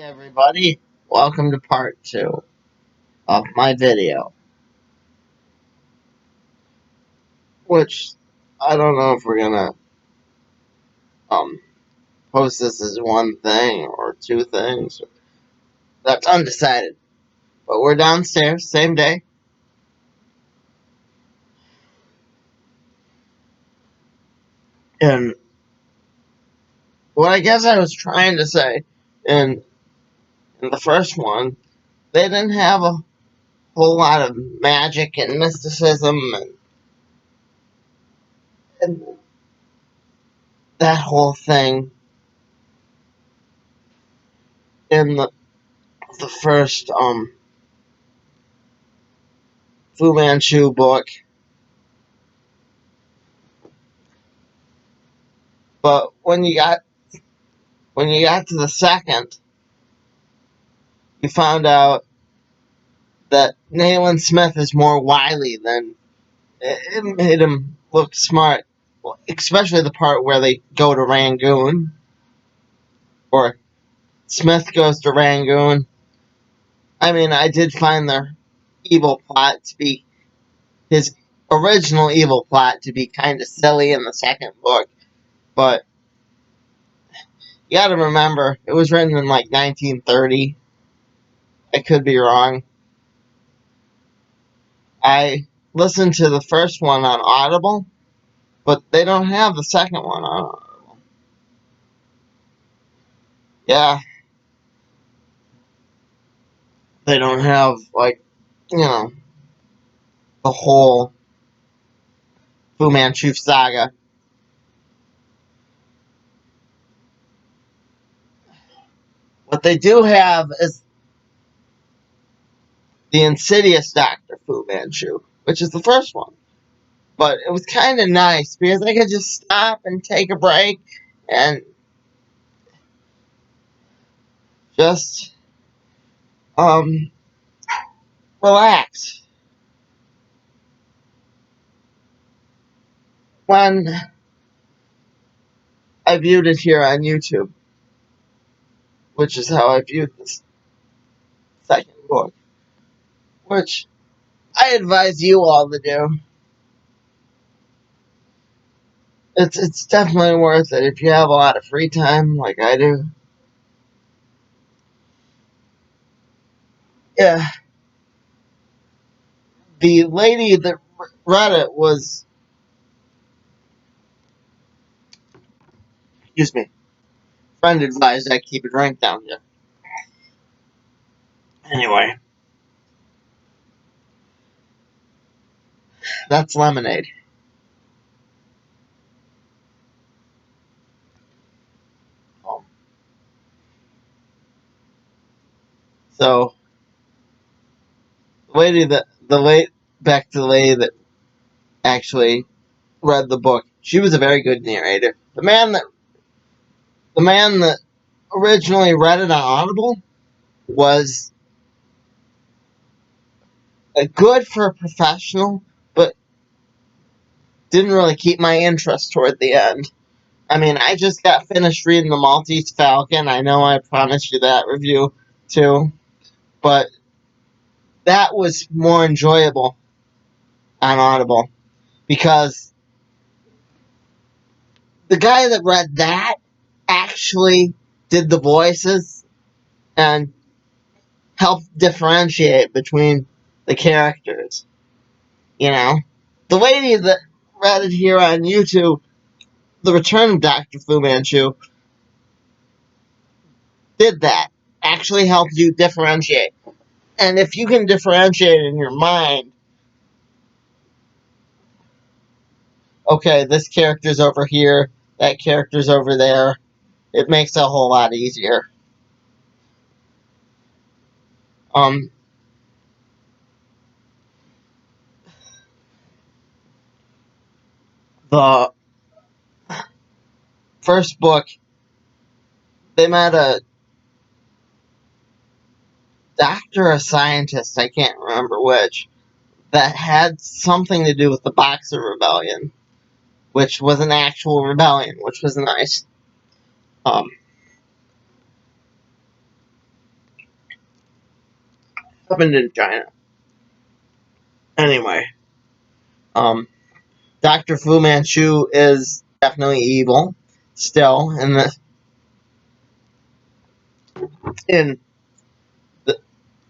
Everybody, welcome to part 2 of my video, which I don't know if we're gonna um post this as one thing or two things. That's undecided. But we're downstairs, same day, and what I guess I was trying to say in in the first one, they didn't have a whole lot of magic and mysticism and that whole thing in the first FuMan Chu book. But when you got to the second, you found out that Nayland Smith is more wily than it made him look smart, especially the part where they go to Rangoon, or Smith goes to Rangoon. I mean, I did find their evil plot to be his original evil plot to be kind of silly in the second book, but you got to remember it was written in like 1930. I could be wrong. I listened to the first one on Audible, but they don't have the second one on Audible. Yeah, they don't have, like, the whole Fu Manchu saga. What they do have is the Insidious Doctor FuMan Chu, which is the first one. But it was kind of nice because I could just stop and take a break and just relax. When I viewed it here on YouTube, which is how I viewed this second book, which I advise you all to do. It's definitely worth it if you have a lot of free time like I do. Yeah, the lady that read it was, excuse me, friend advised I keep a drink down here. Anyway, that's lemonade. Oh. So the lady back to the lady that actually read the book. She was a very good narrator. The man that originally read it on Audible was a good for a professional, but didn't really keep my interest toward the end. I mean, I just got finished reading The Maltese Falcon. I know I promised you that review too, but that was more enjoyable on Audible because the guy that read that actually did the voices and helped differentiate between the characters. You know, the lady that read it here on YouTube, The Return of Doctor FuMan Chu, did that. Actually helped you differentiate. And if you can differentiate in your mind, okay, this character's over here, that character's over there, it makes it a whole lot easier. Um, the first book, they met a doctor or a scientist, I can't remember which, that had something to do with the Boxer Rebellion, which was an actual rebellion, which was nice. Um, happened in China. Anyway, Doctor FuMan Chu is definitely evil still in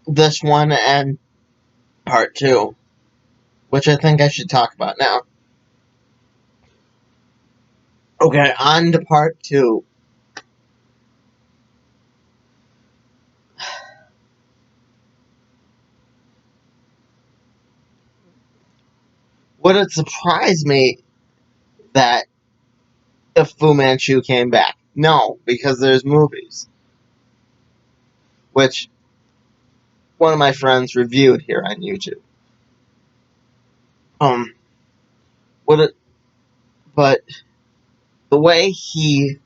this one and part two, which I think I should talk about now. Okay, on to part two. Would it surprise me that if Fu Manchu came back? No, because there's movies, which one of my friends reviewed here on YouTube. Um, would it? But the way he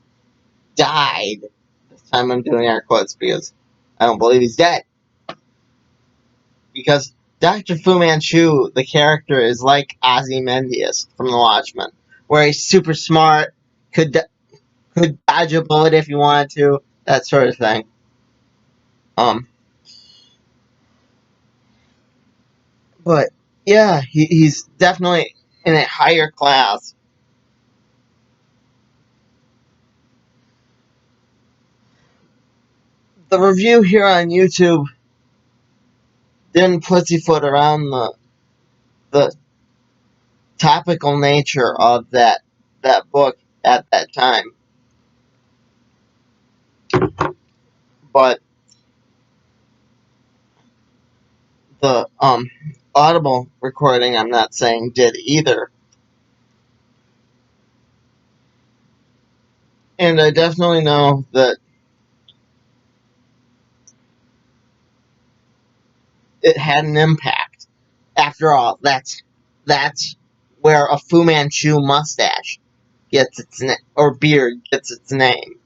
died. This time I'm doing air quotes because I don't believe he's dead. Because Dr. Fu Manchu, the character, is like Ozymandias from The Watchmen, where he's super smart, could dodge a bullet if he wanted to, that sort of thing. Um, but yeah, he's definitely in a higher class. The review here on YouTube didn't pussyfoot around the topical nature of that book at that time, but the Audible recording, I'm not saying did either. And I definitely know that it had an impact. After all, that's where a Fu Manchu mustache gets its or beard gets its name.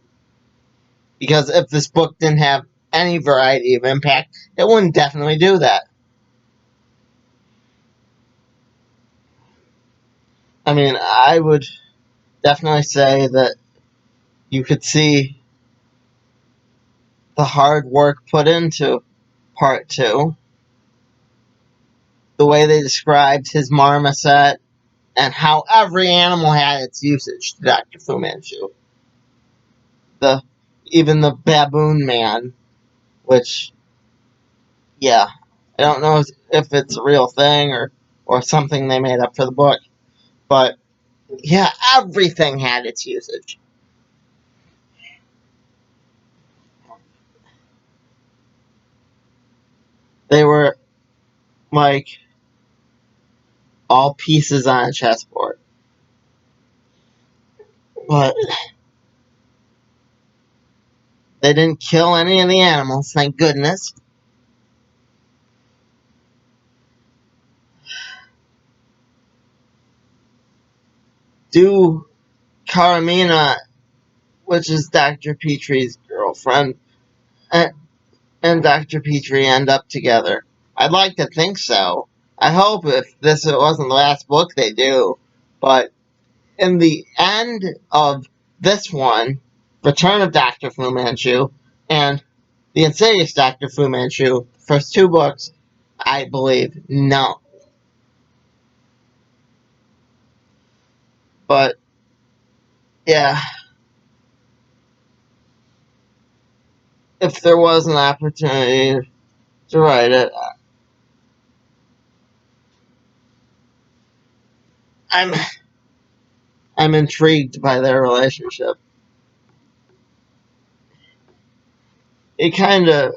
Because if this book didn't have any variety of impact, it wouldn't definitely do that. I mean, I would definitely say that you could see the hard work put into part two, the way they described his marmoset, and how every animal had its usage to Dr. Fu Manchu. The Even the baboon man, which, yeah, I don't know if it's a real thing or something they made up for the book, but yeah, everything had its usage. They were like all pieces on a chessboard. But they didn't kill any of the animals, thank goodness. Do Karamina, which is Dr. Petrie's girlfriend, and, and Dr. Petrie end up together? I'd like to think so. I hope if this wasn't the last book they do. But in the end of this one, Return of Dr. Fu Manchu, and The Insidious Doctor FuMan Chu, first two books, I believe no. But yeah, if there was an opportunity to write it, I'm I'm intrigued by their relationship. It kind of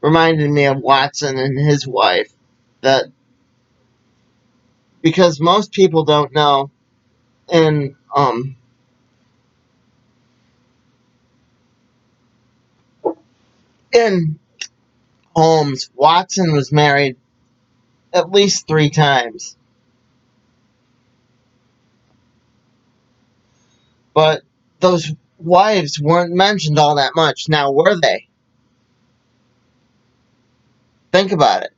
reminded me of Watson and his wife. That because most people don't know, in in Holmes, Watson was married at least 3 times, but those wives weren't mentioned all that much. Now, were they? Think about it.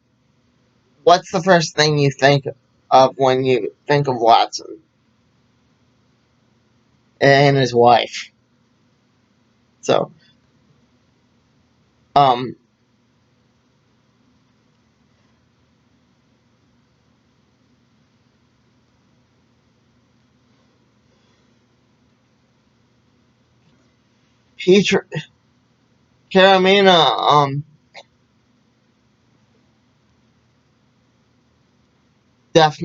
What's the first thing you think of when you think of Watson and his wife? So, um, Peter Karamina, def,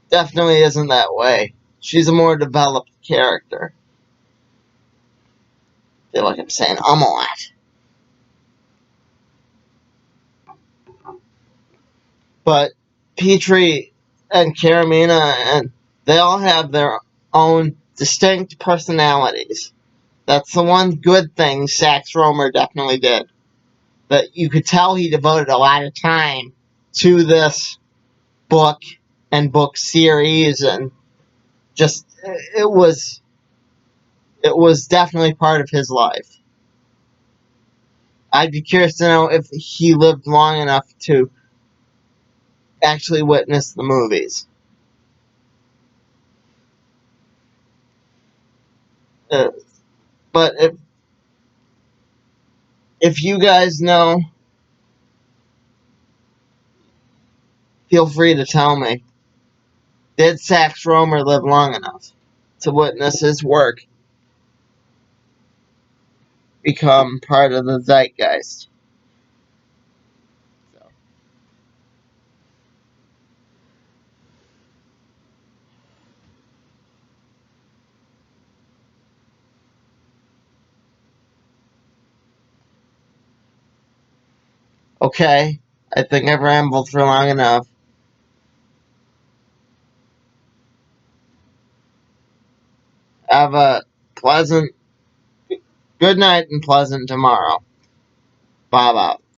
definitely isn't that way. She's a more developed character. I feel like I'm saying a lot. But Petrie and Karamina, and they all have their own distinct personalities. That's the one good thing Sax Rohmer definitely did. That you could tell he devoted a lot of time to this book and book series, and just it was definitely part of his life. I'd be curious to know if he lived long enough to actually witness the movies. Uh, but if you guys know, feel free to tell me. Did Sax Rohmer live long enough to witness his work become part of the zeitgeist? So, okay, I think I've rambled for long enough. Have a pleasant good night and pleasant tomorrow. Bye bye.